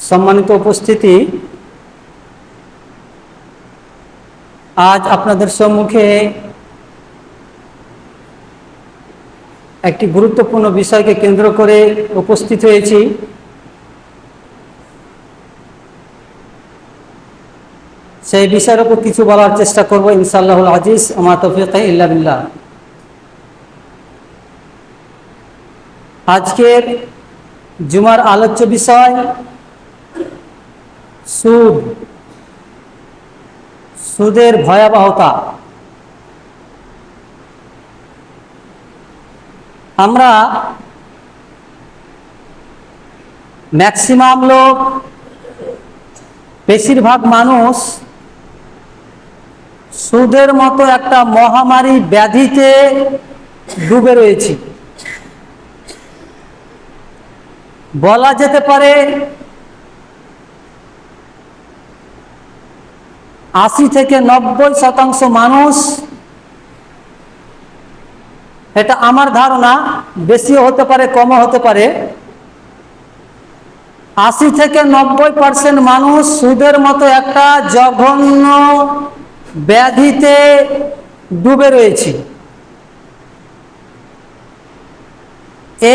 সম্মানিত উপস্থিতি, আজ আপনাদের সম্মুখে একটি গুরুত্বপূর্ণ বিষয়কে কেন্দ্র করে উপস্থিত হয়েছি। সেই বিষয়ের উপর কিছু বলার চেষ্টা করব ইনশাআল্লাহুল আজিজ। আমা তৌফিক ইল্লা বিল্লাহ। আজকের জুমার আলোচ্য বিষয় সুদ, সুদের ভয়াবহতা। আমরা ম্যাক্সিমাম লোক, বেশিরভাগ মানুষ সুদের মতো একটা মহামারী ব্যাধিতে ডুবে রয়েছি। বলা যেতে পারে ৮০ থেকে ৯০% মানুষ, এটা আমার ধারণা, বেশিও হতে পারে কমও হতে পারে, ৮০ থেকে ৯০% মানুষ সুদের মতো একটা জঘন্য ব্যাধিতে ডুবে রয়েছে।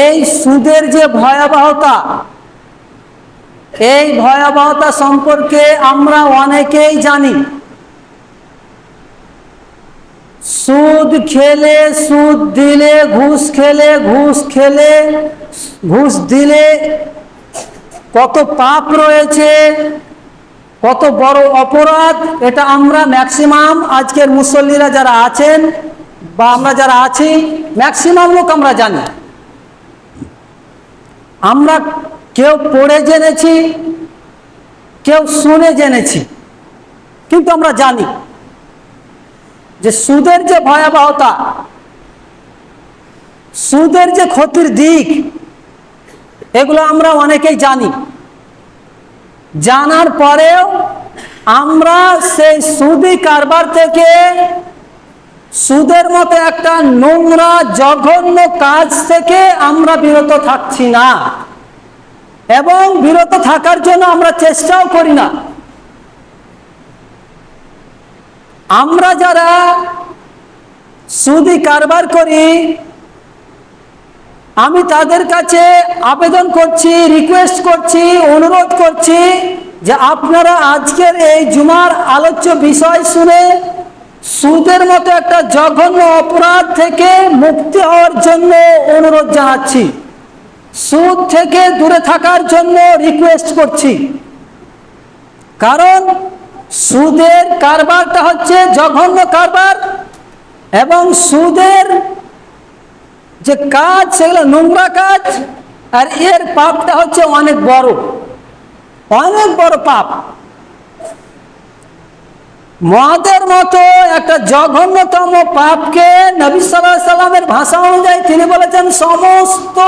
এই সুদের যে ভয়াবহতা, এই ভয়াবহতা সম্পর্কে আমরা অনেকেই জানি। সুদ খেলে, সুদ দিলে, ঘুষ খেলে, ঘুষ খেলে, ঘুষ দিলে কত পাপ রয়েছে, কত বড় অপরাধ, এটা আমরা ম্যাক্সিমাম আজকের মুসল্লিরা যারা আছেন বা আমরা যারা আছি ম্যাক্সিমাম লোক আমরা জানি। আমরা কেউ পড়ে জেনেছি, কেউ শুনে জেনেছি, কিন্তু আমরা জানি যে সুদের যে ভয়াবহতা, সুদের যে ক্ষতির দিক, এগুলো আমরা অনেকেই জানি। জানার পরেও আমরা সেই সুদি কারবার থেকে, সুদের মতো একটা নোংরা জঘন্য কাজ থেকে আমরা বিরত থাকছি না, এবং বিরত থাকার জন্য আমরা চেষ্টাও করি না। আমরা যারা সুদি কারবার করি, আমি তাদের কাছে আবেদন করছি, রিকোয়েস্ট করছি, অনুরোধ করছি যে আপনারা আজকের এই জুমার আলোচ্য বিষয় শুনে সুদের মতো একটা জঘন্য অপরাধ থেকে মুক্তি হওয়ার জন্য অনুরোধ জানাচ্ছি, সুদ থেকে দূরে থাকার জন্য রিকোয়েস্ট করছি। কারণ সুদের কারবারটা হচ্ছে জঘন্য কারবার, এবং সুদের যে কাজ সেগুলো নোংরা কাজ, আর এর পাপটা হচ্ছে অনেক বড়, অনেক বড় পাপ। মদের মতো একটা জঘন্যতম পাপকে নবী সাল্লাল্লাহু আলাইহি সাল্লামের ভাষা অনুযায়ী তিনি বলেছেন সমস্ত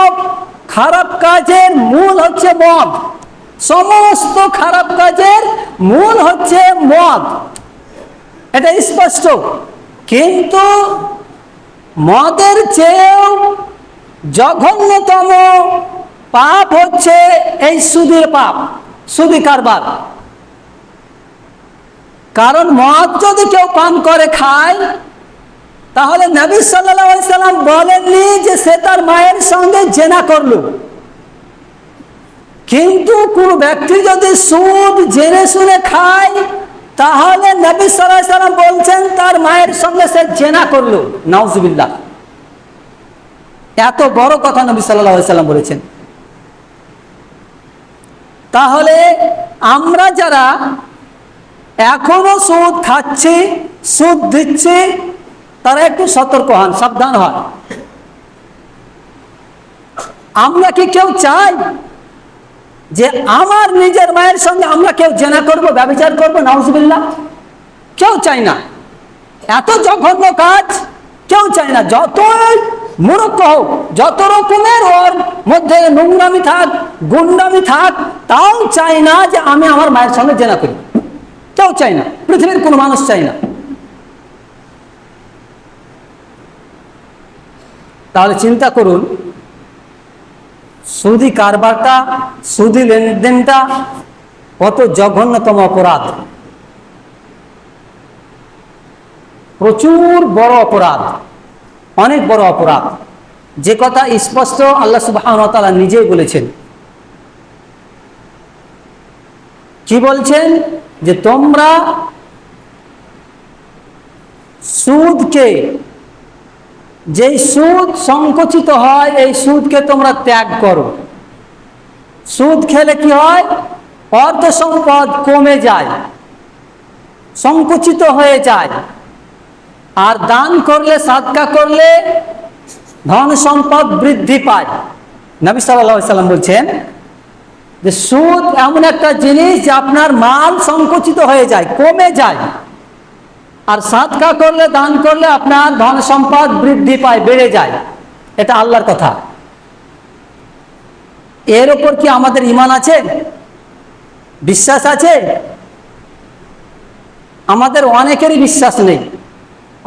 খারাপ কাজের মূল হচ্ছে মদ। সমস্ত খারাপ কাজের মূল হচ্ছে মদ, এটা স্পষ্ট। কিন্তু মদের চেয়েও জঘন্যতম পাপ হচ্ছে এই সুদের পাপ, সুদি কারবার। কারণ মদ যদি কেউ পান করে, খায়, তাহলে নবী সাল্লাল্লাহু আলাইহি সাল্লাম বলেননি যে সে তার মায়ের সঙ্গে জেনা করলো। কিন্তু কোন ব্যক্তি যদি সুদ জেনে শুনে খায়, তাহলে নবী সাল্লাল্লাহু আলাইহি সাল্লাম বলছেন তার মায়ের সঙ্গে সে জেনা করলো। নাউজুবিল্লাহ, এত বড় কথা নবী সাল্লাল্লাহু আলাইহি সাল্লাম বলেছেন। তাহলে আমরা যারা এখনো সুদ খাচ্ছি, সুদ দিচ্ছি, তারা একটু সতর্ক হন, সাবধান হন। আমরা কি কেউ চাই যে আমার নিজের মায়ের সঙ্গে আমরা কেউ জেনা করবো, ব্যভিচার করবো? নাউজুবিল্লাহ, কেউ চাই না। এত জঘন্য কাজ কেউ চাই না। যতই মূর্খ হোক, যত রকমের ওর মধ্যে নোংরামি থাক, গুন্ডামি থাক, তাও চাই না যে আমি আমার মায়ের সঙ্গে জেনা করি। কেউ চাই না, পৃথিবীর কোনো মানুষ চাই না। তাহলে চিন্তা করুন, সুদি কারবারটা, সুদি লেনদেনটা কত জঘন্যতম অপরাধ, প্রচুর বড় অপরাধ, অনেক বড় অপরাধ, যে কথা স্পষ্ট আল্লাহ সুবহানাহু ওয়া তাআলা নিজেই বলেছেন। কি বলছেন? যে তোমরা সুদকে, যেই সুদ সংকুচিত হয়, এই সুদকে তোমরা ত্যাগ করো। সুদ খেলে কি হয়? অর্থ সম্পদ কমে যায়, সংকুচিত হয়ে যায়। আর দান করলে, সাদকা করলে ধন সম্পদ বৃদ্ধি পায়। নবী সাল্লাল্লাহু আলাইহি সাল্লাম বলছেন যে সুদ এমন একটা জিনিস যে আপনার মাল সংকুচিত হয়ে যায়, কমে যায়। আর সাদকা করলে, দান করলে আপনার ধন সম্পদ বৃদ্ধি পায়, বেড়ে যায়। এটা আল্লাহর কথা। এর উপর কি আমাদের ঈমান আছে? বিশ্বাস আছে? আমাদের অনেকেরই বিশ্বাস নেই,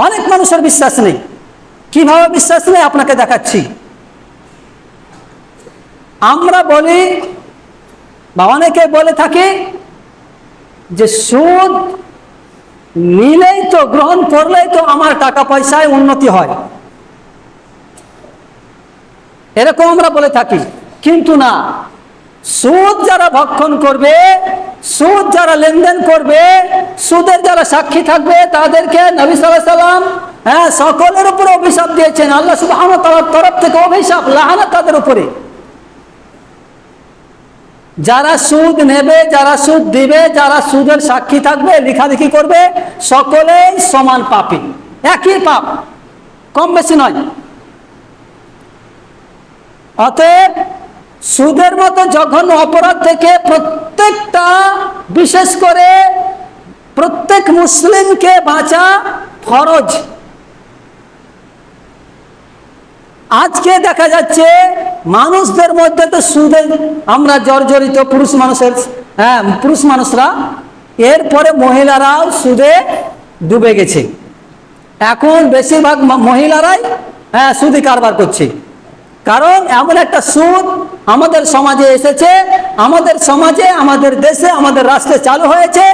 অনেক মানুষের বিশ্বাস নেই। কিভাবে বিশ্বাস নেই আপনাকে দেখাচ্ছি। আমরা বলি বা অনেকে বলে থাকি যে সুদ নিলেই তো, গ্রহণ করলেই তো আমার টাকা পয়সায় উন্নতি হয়, এরকম আমরা বলে থাকি। কিন্তু না, সুদ যারা ভক্ষণ করবে, সুদ যারা লেনদেন করবে, সুদের যারা সাক্ষী থাকবে, তাদেরকে নবী সাল্লাল্লাহু আলাইহি সাল্লাম সকলের উপরে অভিশাপ দিয়েছেন। আল্লাহ সুবহানাহু ওয়া তাআলার তরফ থেকে অভিশাপ, লাআনাত তাদের উপরে। যারা সুদ নেবে, যারা সুদ দিবে, যারা সুদের সাক্ষী থাকবে, লেখালেখি করবে, সকলেই সমান পাপী, একই পাপ, কম বেশি নয়। অতএব সুদের মতো জঘন্য অপরাধ থেকে প্রত্যেকটা, বিশেষ করে প্রত্যেক মুসলিমকে বাঁচা ফরজ। আজকে দেখা যাচ্ছে মানুষদের মধ্যে তো সুদে আমরা জর্জরিত, পুরুষ মানুষের, পুরুষ মানুষরা, এরপরে মহিলারাও সুদে ডুবে গেছে। এখন বেশিরভাগ মহিলারাই সুদি কারবার করছে। কারণ এমন একটা সুদ আমাদের সমাজে এসেছে, আমাদের সমাজে, আমাদের দেশে, আমাদের রাষ্ট্রে চালু হয়েছে,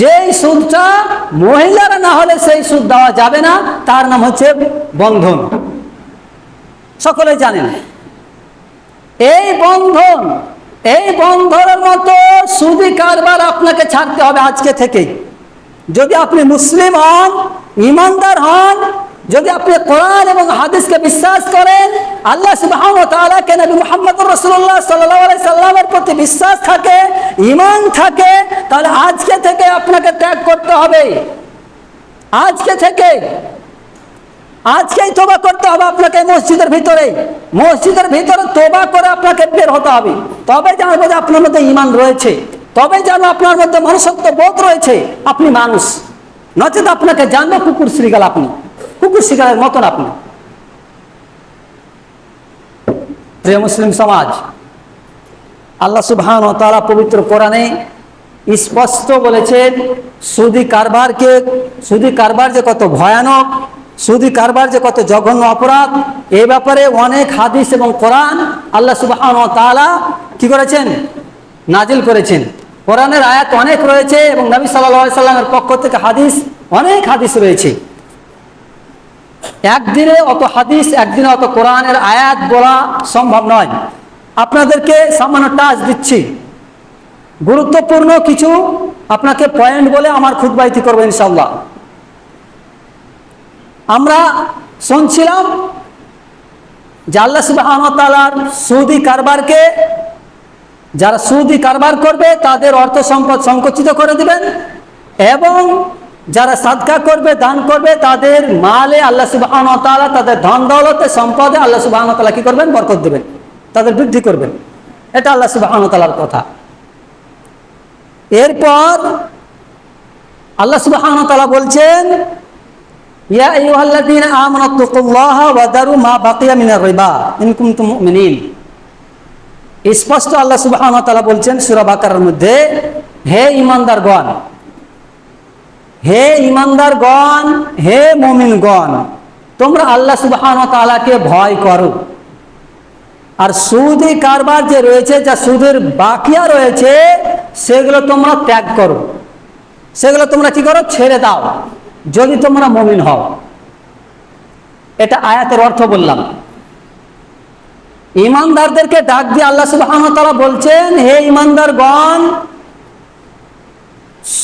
যেই সুদটা মহিলারা না হলে সেই সুদ দেওয়া যাবে না। তার নাম হচ্ছে বন্ধন। সকলে জানেন এই বন্ধন, এই বন্ধনের মতো সুদি কারবার আপনাকে ছাড়তে হবে আজকে থেকে। যদি আপনি মুসলিম হন, ঈমানদার হন, যদি আপনি কোরআন এবং হাদিসকে বিশ্বাস করেন, আল্লাহ সুবহানাহু ওয়া তাআলাকে, নবী মুহাম্মদুর রাসূলুল্লাহ সাল্লাল্লাহু আলাইহি সাল্লামের প্রতি বিশ্বাস থাকে, ঈমান থাকে, তাহলে আজকে থেকে আপনাকে ত্যাগ করতে হবে। আজকে থেকে, আজকেই তওবা করতে হবে আপনাকে। মসজিদের ভিতরে, মসজিদের ভিতরে তওবা করে আপনাকে বের হতে হবে। তবে জানবো যে আপনার মধ্যে ঈমান রয়েছে, তবে জানো আপনার মধ্যে মনুষ্যত্ব বোধ রয়েছে, আপনি মানুষ। নচেত আপনাকে জানবো কুকুর শ্রীগাল, আপনি কুকুর শ্রীগালের মতন আপনি। প্রিয় মুসলিম সমাজ, আল্লাহ সুবহানাহু ওয়া তাআলা পবিত্র কোরআনে স্পষ্ট বলেছেন সুদি কারবারকে, সুদি কারবার যে কত ভয়ানক, সুদি কারবার যে কত জঘন্য অপরাধ, এই ব্যাপারে অনেক হাদিস এবং কোরআন আল্লাহ সুবহানাহু ওয়া তাআলা কি করেছেন? নাজিল করেছেন। কোরআনের আয়াত অনেক রয়েছে এবং নবী সাল্লাল্লাহু আলাইহি সাল্লামের পক্ষ থেকে হাদিস, অনেক হাদিস রয়েছে। একদিনে অত হাদিস, একদিনে অত কোরআনের আয়াত বলা সম্ভব নয়। আপনাদেরকে সামান্য টাচ দিচ্ছি, গুরুত্বপূর্ণ কিছু আপনাকে পয়েন্ট বলে আমার খুতবা ইতি করবো ইনশাআল্লাহ। আমরা শুনছিলাম যে আল্লাহ সুবহানাহু ওয়া তাআলার সুদি কারবারকে, যারা সুদি কারবার করবে তাদের অর্থ সম্পদ সংকুচিত করে দিবেন, এবং যারা সাদকা করবে, দান করবে, তাদের মালে আল্লাহ সুবহানাহু ওয়া তাআলা, তাদের ধন দৌলতে, সম্পদে আল্লাহ সুবহানাহু ওয়া তাআলা কি করবেন? বরকত দিবেন, তাদের বৃদ্ধি করবেন। এটা আল্লাহ সুবহানাহু ওয়া তাআলার কথা। এরপর আল্লাহ সুবহানাহু ওয়া তাআলা বলছেন, ইয়া আইয়ুহাল্লাযীনা আমানুত্তাকুল্লাহা ওয়া দারু মা বাকিয়া মিনার রিবা ইন কুনতুম মুমিনিন। স্পষ্ট আল্লাহ সুবহানাহু ওয়া তাআলা বলছেন সূরা বাকারার মধ্যে, হে ঈমানদারগণ, হে ঈমানদারগণ, হে মুমিনগণ, তোমরা আল্লাহ সুবহানাহু ওয়া তাআলাকে ভয় করো। আর সুদি কারবার যে রয়েছে, যা সুদের বাকিয়া রয়েছে, সেগুলো তোমরা ত্যাগ করো, সেগুলো তোমরা কি করো, ছেড়ে দাও, যদি তোমরা মুমিন হও। এটা আয়াতের অর্থ বললাম। ঈমানদারদেরকে ডাক দিয়ে আল্লাহ সুবহানাহু ওয়া তাআলা বলছেন, হে ঈমানদারগণ,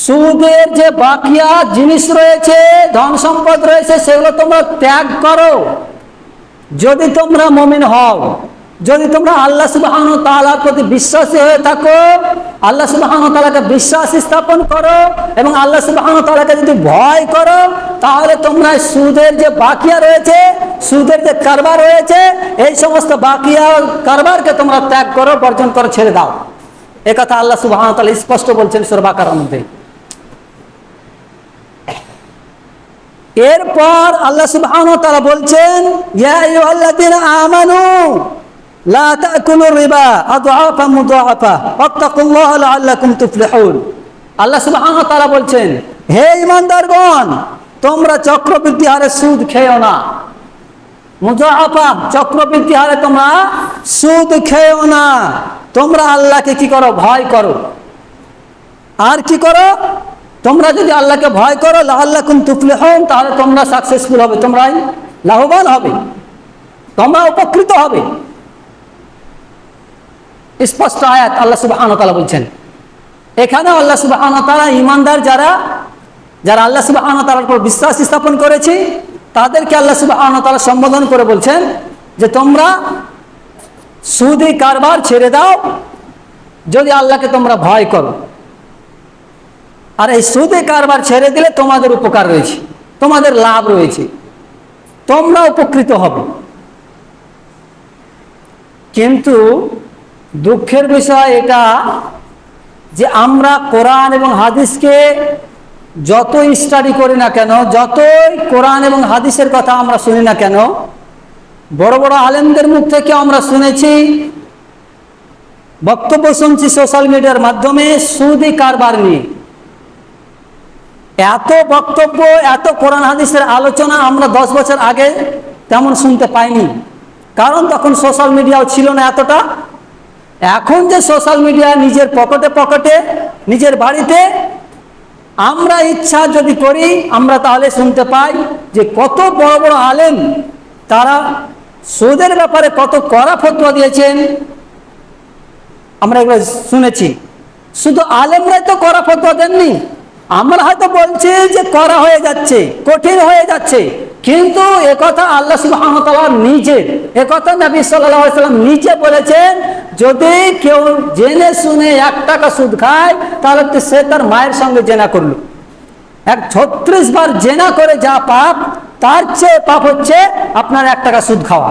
সুদের যে বাকিয়া জিনিস রয়েছে, ধন সম্পদ রয়েছে, সেগুলো তোমরা ত্যাগ করো যদি তোমরা মুমিন হও। যদি তোমরা আল্লাহ সুবহানাহু ওয়া তাআলার প্রতি বিশ্বাসী হয়ে থাকো, আল্লাহ সুবহানাহু ওয়া তাআলাকে বিশ্বাস স্থাপন করো এবং আল্লাহ সুবহানাহু ওয়া তাআলাকে যদি ভয় করো, তাহলে তোমরা সুদের যে বাকিয়া রয়েছে, সুদের যে কারবার রয়েছে, এই সমস্ত বাকিয়া কারবারকে তোমরা ত্যাগ করো, বর্জন করো, ছেড়ে দাও। এই কথা আল্লাহ সুবহানাহু ওয়া তাআলা স্পষ্ট বলছেন সূরা বাকারার মধ্যে। এরপর আল্লাহ সুবহানাহু ওয়া তাআলা বলছেন, ইয়া আইয়ুহাল্লাযীনা আমানু লা তাকুলুর রিবা আদআফা মুদাআফা ওয়াত্তাকুল্লাহা লাআল্লাকুম তুফলিহুন। আল্লাহ সুবহানাহু ওয়া তাআলা বলছেন, হে ঈমানদারগণ, তোমরা চক্রবৃদ্ধি হারে সুদ খেও না। মুদাআফা, চক্রবৃদ্ধি হারে তোমরা সুদ খেও না। তোমরা আল্লাহকে কি করো, ভয় করো। আর কি করো, তোমরা যদি আল্লাহকে ভয় করো, লাআল্লাকুম তুফলিহুন, তাহলে তোমরা সাকসেসফুল হবে, তোমরাই লাভবান হবে, তোমরা উপকৃত হবে। স্পষ্ট আয়াত আল্লাহ সুবহানাহু ওয়া তাআলা বলছেন। এখানে আল্লাহ সুবহানাহু ওয়া তাআলা ঈমানদার যারা আল্লাহ সুবহানাহু ওয়া তাআলার উপর বিশ্বাস স্থাপন করেছে, তাদেরকে আল্লাহ সুবহানাহু ওয়া তাআলা সম্বোধন করে বলছেন যে তোমরা সুদি কারবার ছেড়ে দাও যদি আল্লাহকে তোমরা ভয় করো। আর এই সুদে কারবার ছেড়ে দিলে তোমাদের উপকার রয়েছে, তোমাদের লাভ রয়েছে, তোমরা উপকৃত হবে। কিন্তু দুঃখের বিষয় এটা যে আমরা কোরআন এবং হাদিসকে যতই স্টাডি করি না কেন, যতই কোরআন এবং হাদিসের কথা আমরা শুনি না কেন, বড় বড় আলেমদের মুখ থেকে আমরা শুনেছি, বক্তব্য শুনছি সোশ্যাল মিডিয়ার মাধ্যমে সুদি কারবার নিয়ে। এত বক্তব্য, এত কোরআন হাদিসের আলোচনা আমরা 10 বছর আগে তেমন শুনতে পাইনি, কারণ তখন সোশ্যাল মিডিয়াও ছিল না এতটা। এখন যে সোশ্যাল মিডিয়া নিজের পকেটে নিজের বাড়িতে আমরা ইচ্ছা যদি করি, আমরা তাহলে শুনতে পাই যে কত বড় বড় আলেম তারা সুদের ব্যাপারে কত কড়া ফতোয়া দিয়েছেন, আমরা এগুলো শুনেছি। শুধু আলেমরাই তো কড়া ফতোয়া দেননি, আমরা হয়তো বলছি যে কড়া হয়ে যাচ্ছে, কঠিন হয়ে যাচ্ছে, কিন্তু একথা আল্লাহ সুবহানাহু ওয়া তাআলা নিজে, একথা নবী সাল্লাল্লাহু আলাইহি ওয়াসাল্লাম নিজে বলেছেন, যদি কেউ জেনে শুনে 1 টাকা সুদ খায়, তাহলে সে তার মায়ের সঙ্গে জেনা করলো। 36 বার জেনা করে যা পাপ, তার চেয়ে পাপ হচ্ছে আপনার 1 টাকা সুদ খাওয়া।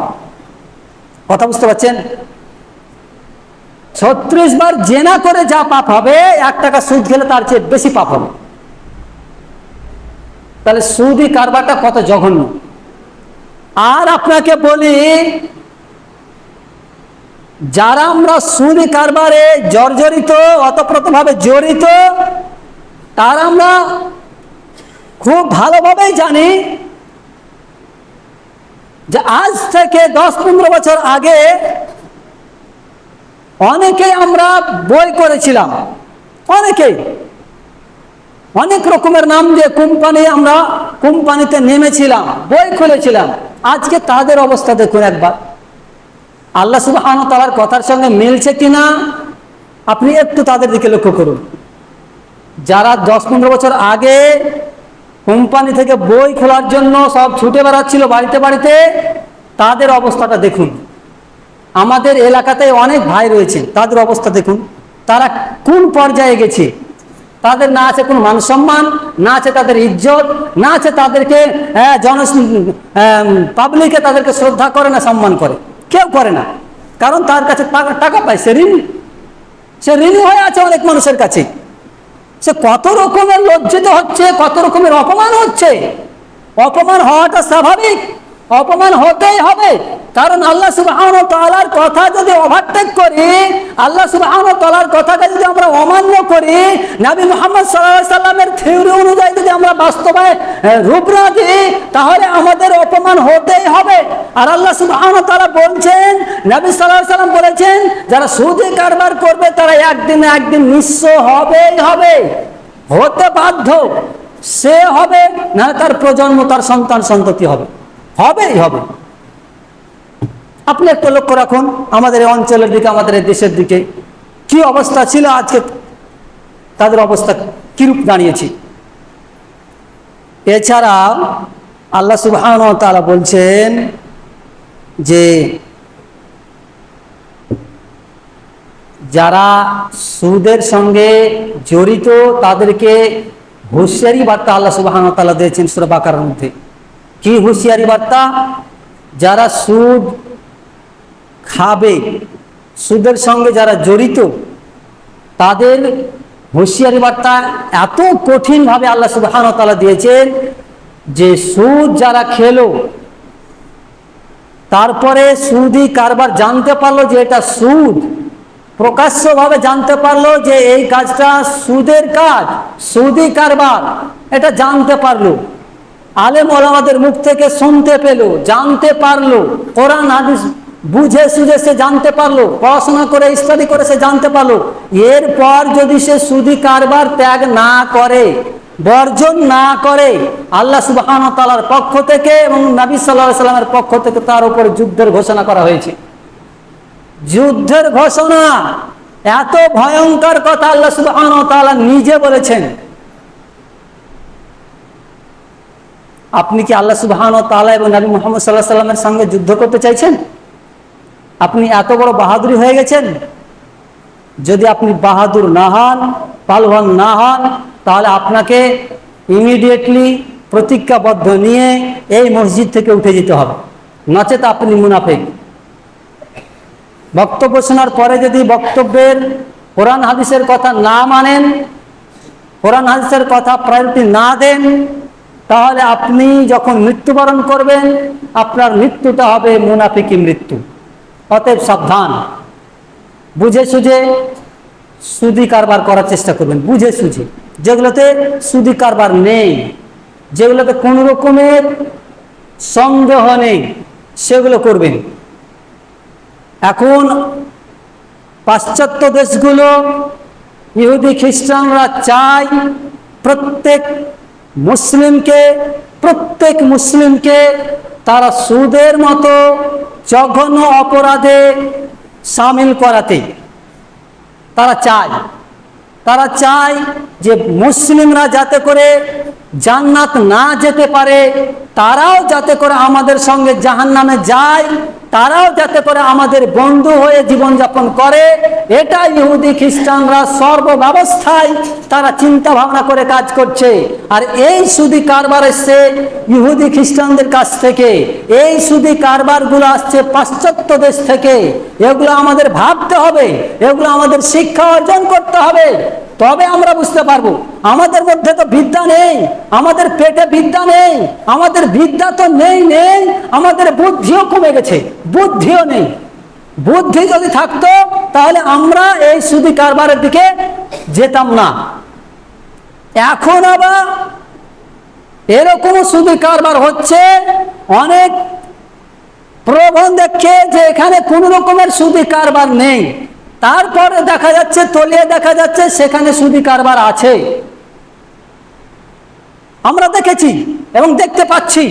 কথা বুঝতে পারছেন? 36 বার জেনা করে যা পাপ হবে, 1 টাকা সুদ খেলে তার চেয়ে বেশি পাপ হবে। তাহলে সুদি কারবারটা কত জঘন্য। আর আপনাকে বলি, যারা আমরা সুদি কারবারে জর্জরিত, ওতপ্রোতভাবে জড়িত, তারা আমরা খুব ভালোভাবেই জানি যে আজ থেকে 10-15 বছর আগে অনেকেই আমরা বই করেছিলাম, অনেকেই অনেক রকমের নাম দিয়ে আমরা কোম্পানিতে নেমেছিলাম, বই খুলেছিলাম। আজকে তাদের অবস্থা দেখুন একবার, আল্লাহ সুবহানাহু ওয়া তাআলার কথার সঙ্গে মিলছে কিনা আপনি একটু তাদের দিকে লক্ষ্য করুন। যারা 10-15 বছর আগে কোম্পানি থেকে বই খোলার জন্য সব ছুটে বেড়াচ্ছিল বাড়িতে বাড়িতে, তাদের অবস্থাটা দেখুন। আমাদের এলাকাতে অনেক ভাই রয়েছে, তাদের অবস্থা দেখুন, তারা কোন পর্যায়ে গেছে। তাদের না আছে কোনো মান সম্মান, না আছে তাদের ইজ্জত, না আছে তাদেরকে পাবলিকে তাদেরকে শ্রদ্ধা করে না, সম্মান করে, কেউ করে না। কারণ তার কাছে টাকা পায়, সে ঋণী হয়ে আছে অনেক মানুষের কাছে। সে কত রকমের লজ্জিত হচ্ছে, কত রকমের অপমান হচ্ছে। অপমান হওয়াটা স্বাভাবিক, অপমান হতেই হবে। কারণ আল্লাহ সুবহানাহু ওয়া তাআলার কথা যদি ওভারটেক করি, আল্লাহ সুবহানাহু ওয়া তাআলার কথাকে যদি আমরা অমান্য করি, নবী মুহাম্মদ সাল্লাল্লাহু আলাইহি সাল্লামের থিওরি অনুযায়ী যদি আমরা বাস্তবে রূপ না দিই, তাহলে আমাদের অপমান হতেই হবে। আর আল্লাহ সুবহানাহু ওয়া তাআলা বলছেন, নবী সাল্লাল্লাহু আলাইহি সাল্লাম বলেছেন, যারা সুদে কারবার করবে তারা একদিন না একদিন নিঃস্ব হবেই হবে, হতে বাধ্য। সে হবে না, তার প্রজন্ম, তার সন্তান সন্ততি হবে, হবেই হবে। আপনি একটু লক্ষ্য রাখুন আমাদের এই অঞ্চলের দিকে, আমাদের এই দেশের দিকে কি অবস্থা ছিল, আজকে তাদের অবস্থা কিরূপ দাঁড়িয়েছে। এছাড়া আল্লাহ সুবহানাহু ওয়া তাআলা বলছেন যে যারা সুদের সঙ্গে জড়িত তাদেরকে হুঁশিয়ারি বার্তা আল্লাহ সুবহানাহু ওয়া তাআলা দিয়েছেন সূরা বাকারার মধ্যে। কি হুঁশিয়ারি বার্তা? যারা সুদ খাবে, সুদের সঙ্গে যারা জড়িত, তাদের হুঁশিয়ারি বার্তা এত কঠিনভাবে আল্লাহ সুবহানাহু ওয়া তাআলা দিয়েছেন যে সুদ যারা খেলো, তারপরে সুদি কারবার জানতে পারলো যে এটা সুদ, প্রকাশ্যভাবে জানতে পারলো যে এই কাজটা সুদের কাজ, সুদি কারবার, এটা জানতে পারলো, আলেম ওলামাদের মুখ থেকে শুনতে পেল, জানতে পারলো, কোরআন হাদিস বুঝে সুঝে সে জানতে পারলো, পড়াশোনা করে স্টাডি করে সে জানতে পারলো। এরপর যদি সে সুদি কারবার ত্যাগ না করে, বর্জন না করে, আল্লাহ সুবহানাহু ওয়া তাআলার পক্ষ থেকে এবং নবী সাল্লাল্লাহু আলাইহি সাল্লামের পক্ষ থেকে তার উপর যুদ্ধের ঘোষণা করা হয়েছে। যুদ্ধের ঘোষণা, এত ভয়ঙ্কর কথা আল্লাহ সুবহানাহু ওয়া তাআলা নিজে বলেছেন। আপনি কি আল্লাহ সুবহানাহু ওয়া তাআলা এবং নবী মুহাম্মদ সাল্লাল্লাহু আলাইহি সাল্লামের সঙ্গে যুদ্ধ করতে চাইছেন? আপনি এত বড় বাহাদুরি হয়ে গেছেন? যদি আপনি বাহাদুর না হন, পালওয়ান না হন, তাহলে আপনাকে ইমিডিয়েটলি প্রতিজ্ঞাবদ্ধ নিয়ে এই মসজিদ থেকে উঠে যেতে হবে, নচেত আপনি মুনাফিক। বক্তব্য শোনার পরে যদি বক্তব্যের কোরআন হাদিসের কথা না মানেন, কোরআন হাদিসের কথা প্রায়োরিটি না দেন, তাহলে আপনি যখন মৃত্যুবরণ করবেন আপনার মৃত্যুটা হবে মুনাফিকি মৃত্যু। অতএব সাবধান, বুঝে সুঝে সুদি কারবার করার চেষ্টা করবেন, বুঝে সুঝে, যেগুলোতে সুদি কারবার নেই, যেগুলোতে কোনো রকমের সন্দেহ নেই, সেগুলো করবেন। এখন পাশ্চাত্য দেশগুলো, ইহুদি খ্রিস্টানরা চায় প্রত্যেক মুসলিমকে তারা সুদের মতো জঘন্য অপরাধে সামিল করাতে তারা চায় যে মুসলিমরা যাতে করে জান্নাত না যেতে পারে, তারাও যাতে করে আমাদের সঙ্গে জাহান্নামে যায়, তারাও যাতে করে আমাদের বন্ধু হয়ে জীবনযাপন করে। এটা ইহুদি খ্রিস্টানরা সর্বব্যবস্থায় তারা চিন্তা ভাবনা করে কাজ করছে। আর এই সুদি কারবার এসছে ইহুদি খ্রিস্টানদের কাছ থেকে, এই সুদি কারবারগুলো আসছে পাশ্চাত্য দেশ থেকে। এগুলো আমাদের ভাবতে হবে, এগুলো আমাদের শিক্ষা অর্জন করতে হবে, তবে আমরা বুঝতে পারবো। আমাদের মধ্যে তো বিদ্যা নেই, আমাদের পেটে বিদ্যা নেই, আমাদের বিদ্যা তো নেই, আমাদের বুদ্ধিও কমে গেছে, বুদ্ধিও নেই। বুদ্ধি যদি থাকতো তাহলে আমরা এই সুদি কারবারের দিকে যেতাম না। এখন আবার এরকম সুদি কারবার হচ্ছে, অনেক প্রলোভন দেখে যে এখানে কোন রকমের সুদি কারবার নেই, তারপরে দেখা যাচ্ছে, তলিয়ে দেখা যাচ্ছে সেখানে সুদি কারবার আছে। আমরা দেখেছি এবং দেখতে পাচ্ছি।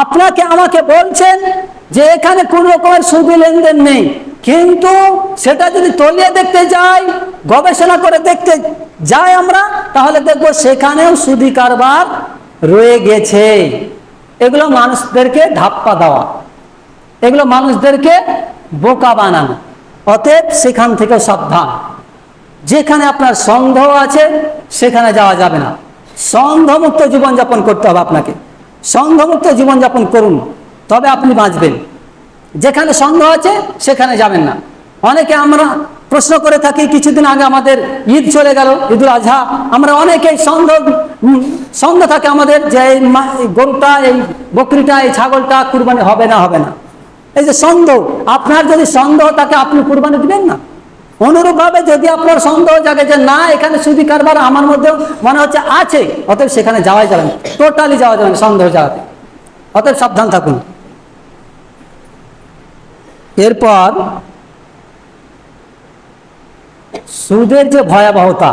আপনাকে আমাকে বলছেন যে এখানে কোন রকমের সুদি লেনদেন নেই, কিন্তু সেটা যদি তলিয়ে দেখতে যাই, গবেষণা করে দেখতে যাই আমরা, তাহলে দেখবো সেখানেও সুদি কারবার রয়ে গেছে। এগুলো মানুষদেরকে ধাপ্পা দেওয়া, এগুলো মানুষদেরকে বোকা বানানো। অতএব সেখান থেকে সাবধান। যেখানে আপনার সন্দেহ আছে সেখানে যাওয়া যাবে না। সন্দেহমুক্ত জীবনযাপন করতে হবে আপনাকে, সন্দেহমুক্ত জীবনযাপন করুন, তবে আপনি বাঁচবেন। যেখানে সন্দেহ আছে সেখানে যাবেন না। অনেকে আমরা প্রশ্ন করে থাকি, কিছুদিন আগে আমাদের ঈদ চলে গেল, ঈদুল আজহা, আমরা অনেকেই সন্দেহ সন্দেহ থাকে আমাদের যে এই গরুটা, এই বকরিটা, এই ছাগলটা কুরবানি হবে না হবে না, এই যে সন্দেহ। আপনার যদি সন্দেহ থাকে আপনি কুরবানি দিবেন না। অনুরূপভাবে যদি আপনার সন্দেহ জাগে যে না এখানে সুদি কারবার আমার মধ্যে মনে হচ্ছে আছে, অতএব সেখানে যাওয়াই যাবে না, টোটালি যাওয়া যাবে না সন্দেহ জাগাতে, অতএব সাবধান থাকুন। এরপর সুদের যে ভয়াবহতা,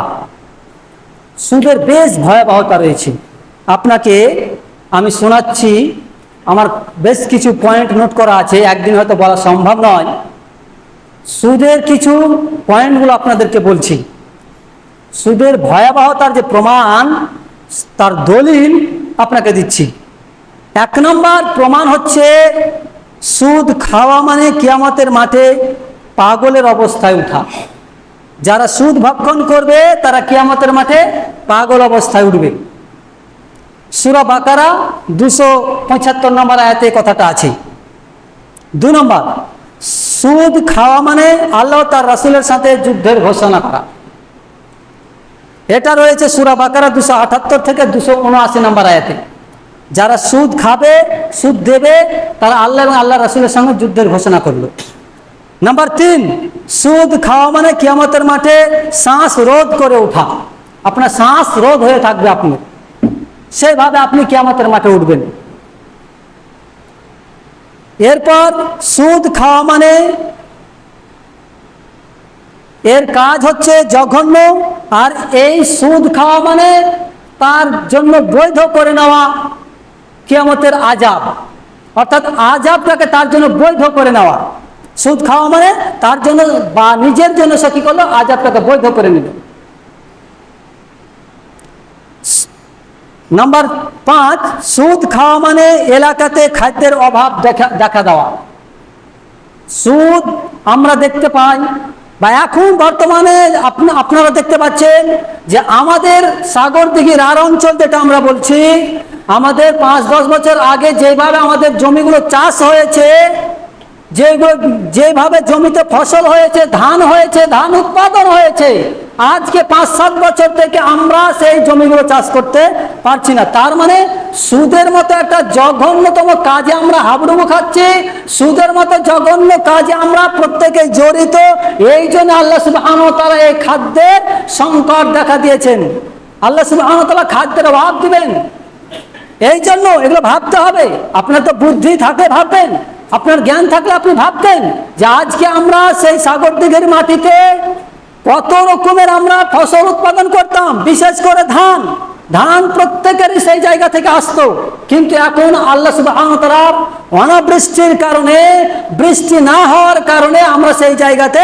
সুদের বেশ ভয়াবহতা রয়েছে। আপনাকে আমি শোনাচ্ছি, আমার বেশ কিছু পয়েন্ট নোট করা আছে, একদিন হয়তো বলা সম্ভব নয়। সুদের কিছু পয়েন্টগুলো আপনাদেরকে বলছি। সুদের ভয়াবহতার যে প্রমাণ, তার দলিল আপনাকে দিচ্ছি। 1 নম্বর প্রমাণ হচ্ছে সুদ খাওয়া মানে কিয়ামতের মাঠে পাগলের অবস্থায় ওঠা। যারা সুদ ভক্ষণ করবে তারা কিয়ামতের মাঠে পাগল অবস্থায় উঠবে। সূরা বাকারা 275 নম্বর আয়াতে কথাটা আছে। 2 নম্বর, সুদ খাওয়া মানে আল্লাহ তার রাসূলের সাথে যুদ্ধের ঘোষণা করা। এটা রয়েছে সূরা বাকারা 278 থেকে 279 নম্বর আয়াতে। যারা সুদ খাবে, সুদ দেবে, তারা আল্লাহ এবং আল্লাহ রাসূলের সঙ্গে যুদ্ধের ঘোষণা করলো। নাম্বার 3, সুদ খাওয়া মানে কিয়ামতের মাঠে শ্বাস রোধ করে ওঠা। আপনার শ্বাস রোধ হয়ে থাকবে, আপনি সেইভাবে আপনি কিয়ামতের মাঠে উঠবেন। এরপর সুদ খাওয়া মানে এর কাজ হচ্ছে জঘন্য, আর এই সুদ খাওয়া মানে তার জন্য বৈধ করে নেওয়া কিয়ামতের আযাব, অর্থাৎ আযাবটাকে তার জন্য বৈধ করে নেওয়া। সুদ খাওয়া মানে তার জন্য বা নিজের জন্য সে কি করলো, আযাবটাকে বৈধ করে নিল। নাম্বার 5, সুদ খাওয়া মানে এলাকাতে খাদ্যের অভাব দেখা দেওয়া। সুদ আমরা দেখতে পাই, বা এখন বর্তমানে আপনারা দেখতে পাচ্ছেন যে আমাদের সাগরদিঘির আর অঞ্চল, যেটা আমরা বলছি, আমাদের 5-10 বছর আগে যেভাবে আমাদের জমিগুলো চাষ হয়েছে, যেভাবে জমিতে ফসল হয়েছে, ধান হয়েছে, ধান উৎপাদন হয়েছে, আজকে 5-7 বছর থেকে আমরা সেই জমিগুলো চাষ করতে পারছি না। তার মানে সুদের মতো একটা জঘন্যতম কাজে আমরা হাবুডুবু খাচ্ছি, সুদের মতো জঘন্য কাজে আমরা প্রত্যেকে জড়িত। এই জন্য আল্লাহ সুবহানাহু ওয়া তাআলা এই খাদ্যের সংকট দেখা দিয়েছেন। আল্লাহ সুবহানাহু ওয়া তাআলা খাদ্যের অভাব দিবেন, এই জন্য এগুলো ভাবতে হবে। আপনার তো বুদ্ধি থাকলে ভাববেন, আপনার জ্ঞান থাকলে আপনি ভাবতেন যে আজকে আমরা সেই সাগরদিঘির মাটিতে কত রকমের আমরা ফসল উৎপাদন করতাম, বিশেষ করে ধান। ধান প্রত্যেকেরই সেই জায়গা থেকে আসতো, কিন্তু এখন আল্লাহ সুবহানাহু ওয়া তাআলার অনাবৃষ্টির কারণে, বৃষ্টি না হওয়ার কারণে আমরা সেই জায়গাতে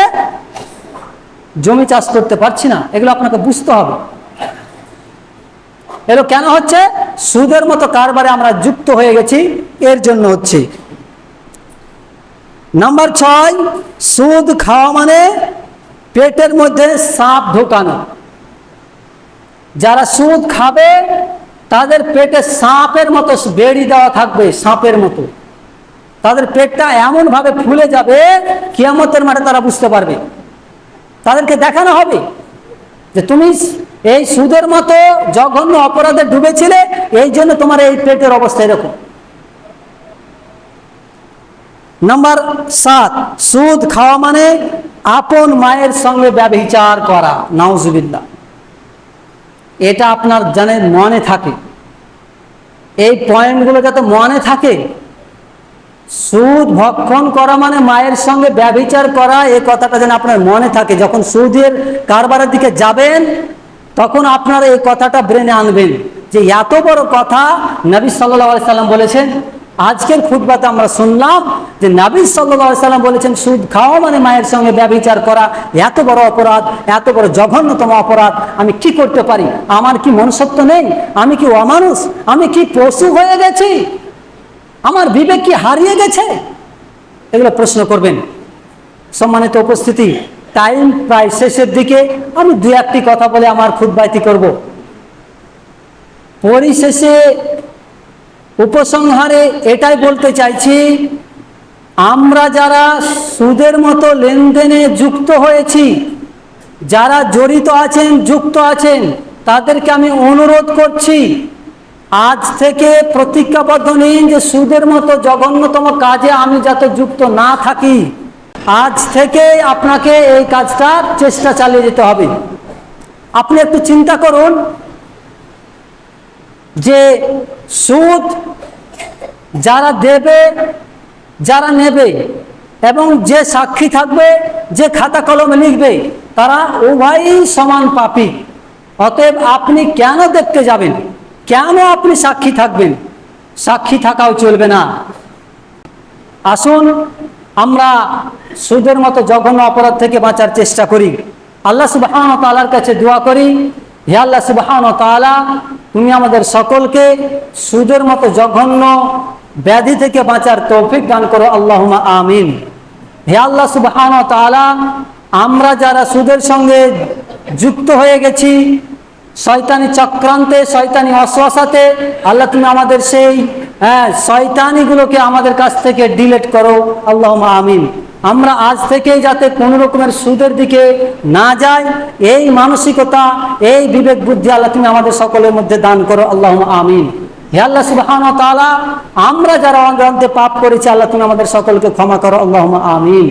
জমি চাষ করতে পারছি না। এগুলো আপনাকে বুঝতে হবে। এগুলো কেন হচ্ছে? সুদের মতো কারবারে আমরা যুক্ত হয়ে গেছি, এর জন্য হচ্ছে। নাম্বার 6, সুদ খাওয়া মানে পেটের মধ্যে সাপ ঢোকানো। যারা সুদ খাবে তাদের পেটে সাপের মতো বেড়ি দেওয়া থাকবে, সাপের মতো। তাদের পেটটা এমন ভাবে ফুলে যাবে, কিয়ামতের মাঠে তারা বুঝতে পারবে। তাদেরকে দেখানো হবে যে তুমি এই সুদের মতো জঘন্য অপরাধে ডুবেছিলে, এই জন্য তোমার এই পেটের অবস্থা এরকম। নাম্বার 7, সুদ খাওয়া মানে আপন মায়ের সঙ্গে ব্যভিচার করা। নাউজুবিল্লাহ। এটা আপনার জানেন মনে থাকে, এই পয়েন্টগুলো যাতে মনে থাকে। সুদ ভক্ষণ করা মানে মায়ের সঙ্গে ব্যভিচার করা, এই কথাটা যেন আপনার মনে থাকে। যখন সুদের কারবারের দিকে যাবেন তখন আপনারা এই কথাটা ব্রেনে আনবেন যে এত বড় কথা নবী সাল্লাল্লাহু আলাইহি সাল্লাম বলেছেন। আজকের খুতবাতে আমরা শুনলাম যে নবী সাল্লাল্লাহু আলাইহি সাল্লাম বলেছেন সুদ খাওয়া মানে মায়ের সঙ্গে ব্যভিচার করা। এত বড় অপরাধ, এত বড় জঘন্যতম অপরাধ, আমি কি করতে পারি? আমার কি মনুষ্যত্ব নেই? আমি কি অমানুষ? আমি কি পশু হয়ে গেছি? আমার বিবেক কি হারিয়ে গেছে? এগুলো প্রশ্ন করবেন। সম্মানিত উপস্থিতি, টাইম প্রায় শেষের দিকে, আমি 2-1টি কথা বলে আমার খুতবাটি করব। পরিশেষে উপসংহারে এটাই বলতে চাইছি, আমরা যারা সুদের মতো লেনদেনে যুক্ত হয়েছি, যারা জড়িত আছেন, যুক্ত আছেন, তাদেরকে আমি অনুরোধ করছি, আজ থেকে প্রতিজ্ঞাবদ্ধ নিন যে সুদের মতো জঘন্যতম কাজে আমি যাতে যুক্ত না থাকি। আজ থেকে আপনাকে এই কাজটার চেষ্টা চালিয়ে যেতে হবে। আপনি একটু চিন্তা করুন যে সুদ যারা দেবে, যারা নেবে এবং যে সাক্ষী থাকবে, যে খাতা কলমে লিখবে, তারা উভয়ই সমান পাপী। অতএব আপনি কেন দেখতে যাবেন? কেন আপনি সাক্ষী থাকবেন? সাক্ষী থাকাও চলবে না। আসুন আমরা সুদের মতো জঘন্য অপরাধ থেকে বাঁচার চেষ্টা করি। আল্লাহ সুবহানাহু ওয়া তাআলার কাছে দোয়া করি, হে আল্লাহ সুবহানাহু ওয়া তাআলা, তুমি আমাদের সকলকে সুদের মতো জঘন্য ব্যাধি থেকে বাঁচার তৌফিক দান করো, আল্লাহুম্মা আমিন। হে আল্লাহ সুবহানাহু ওয়া তাআলা, আমরা যারা সুদের সঙ্গে যুক্ত হয়ে গেছি, শয়তানি চক্রান্তে, শয়তানি ওয়াসওয়াসাতে, আল্লাহ তুমি আমাদের সেই শয়তানিগুলোকে আমাদের কাছ থেকে ডিলিট করো, আল্লাহুম্মা আমিন। আমরা আজ থেকেই যাতে কোনো রকমের সুদের দিকে না যাই, এই মানসিকতা, এই বিবেক বুদ্ধি আল্লাহ তুমি আমাদের সকলের মধ্যে দান করো, আল্লাহুম্মা আমিন। হে আল্লাহ সুবহানাহু ওয়া তাআলা, আমরা যারা অন্তরে পাপ করেছি, আল্লাহ তুমি আমাদের সকলকে ক্ষমা করো, আল্লাহুম্মা আমিন।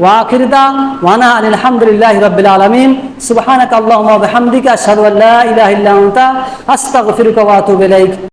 ওয়া আখির দাওয়ানা আলহামদুলিল্লাহি রাব্বিল আলামিন। সুবহানাকা আল্লাহুম্মা ওয়া বিহামদিকা আশহাদু আল্লা ইলাহা ইল্লা আনতা আস্তাগফিরুকা ওয়া আতুবু ইলাইক।